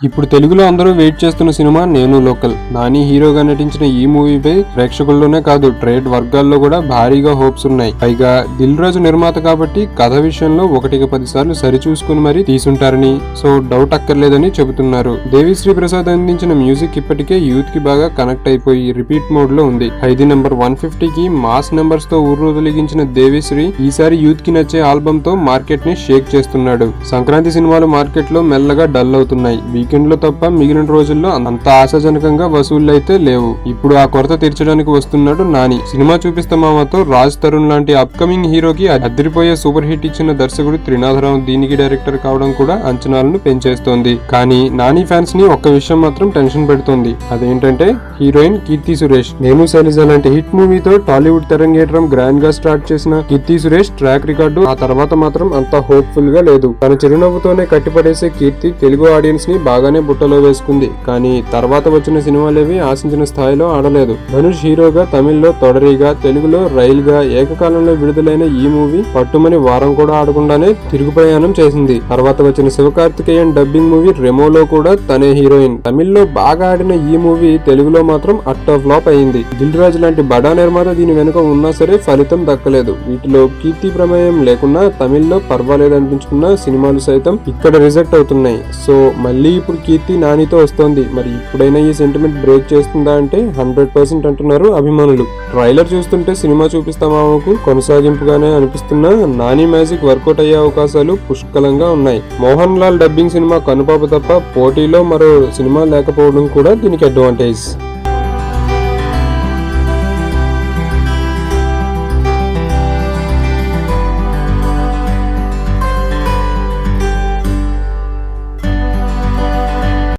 ఇప్పుడు తెలుగులో అందరూ వెయిట్ చేస్తున్న సినిమా నేను లోకల్. నాని హీరోగా నటించిన ఈ మూవీపై ప్రేక్షకుల్లోనే కాదు ట్రేడ్ వర్గాల్లో కూడా భారీగా హోప్స్ ఉన్నాయి. పైగా దిల్ రాజు నిర్మాత కాబట్టి కథ విషయంలో 1-10 సార్లు సరిచూసుకుని మరీ తీసుంటారని, సో డౌట్ అక్కర్లేదని చెబుతున్నారు. దేవిశ్రీ ప్రసాద్ అందించిన మ్యూజిక్ ఇప్పటికే యూత్ కి బాగా కనెక్ట్ అయిపోయి రిపీట్ మోడ్ లో ఉంది. ఖైదీ నంబర్ 150 కి మాస్ నెంబర్స్ తో ఊర్రూతలిగించిన దేవిశ్రీ ఈసారి యూత్ కి నచ్చే ఆల్బమ్ తో మార్కెట్ ని షేక్ చేస్తున్నాడు. సంక్రాంతి సినిమాలు మార్కెట్ లో మెల్లగా డల్ అవుతున్నాయి. వీకెండ్ లో తప్ప మిగిలిన రోజుల్లో అంత ఆశాజనకంగా వసూళ్లు అయితే లేవు. ఇప్పుడు ఆ కొరత తీర్చడానికి వస్తున్నాడు నాని. సినిమా చూపిస్తామాతో రాజ్ తరుణ్ లాంటి అప్కమింగ్ హీరోకి అదిరిపోయే సూపర్ హిట్ ఇచ్చిన దర్శకుడు త్రినాథరావు దీనికి డైరెక్టర్ కావడం కూడా అంచనాలను పెంచేస్తోంది. కానీ నాని ఫ్యాన్స్ ని ఒక్క విషయం మాత్రం టెన్షన్ పెడుతోంది. అదేంటంటే హీరోయిన్ కీర్తి సురేష్. నేను శైలజ లాంటి హిట్ మూవీతో టాలీవుడ్ తెరంగేట్రం గ్రాండ్ గా స్టార్ట్ చేసిన కీర్తి సురేష్ ట్రాక్ రికార్డు ఆ తర్వాత మాత్రం అంత హోప్ఫుల్ గా లేదు. తన చిరునవ్వుతోనే కట్టిపడేసే కీర్తి తెలుగు ఆడియన్స్ ని బాగానే బుట్టలో వేసుకుంది. కానీ తర్వాత వచ్చిన సినిమాలేవి ఆశించిన స్థాయిలో ఆడలేదు. ధనుష్ హీరోగా తమిళ్లో తొడరిగా, తెలుగులో రైల్ గా ఏకకాలంలో విడుదలైన ఈ మూవీ పట్టుమని వారం కూడా ఆడకుండానే తిరుగు ప్రయాణం చేసింది. తర్వాత వచ్చిన శివకార్తికేయన్ డబ్బింగ్ మూవీ రెమోలో కూడా తనే హీరోయిన్. తమిళ్లో బాగా ఆడిన ఈ మూవీ తెలుగులో మాత్రం అట్టర్ ఫ్లాప్ అయింది. దిల్ రాజు లాంటి బడా నిర్మాత దీని వెనుక ఉన్నా సరే ఫలితం దక్కలేదు. వీటిలో కీర్తి ప్రమేయం లేకున్నా తమిళ్లో పర్వాలేదు అనిపించుకున్న సినిమాలు సైతం ఇక్కడ రిజెక్ట్ అవుతున్నాయి. సో మళ్ళీ ఇప్పుడు కీర్తి నానితో వస్తోంది. మరి ఇప్పుడైనా ఈ సెంటిమెంట్ బ్రేక్ చేస్తుందా అంటే 100% అంటున్నారు అభిమానులు. ట్రైలర్ చూస్తుంటే సినిమా చూపిస్తామాకు కొనసాగింపుగానే అనిపిస్తున్నా నాని మ్యాజిక్ వర్కౌట్ అయ్యే అవకాశాలు పుష్కలంగా ఉన్నాయి. మోహన్ లాల్ డబ్బింగ్ సినిమా కనుపాప తప్ప పోటీలో మరో సినిమా లేకపోవడం కూడా దీనికి అడ్వాంటేజ్.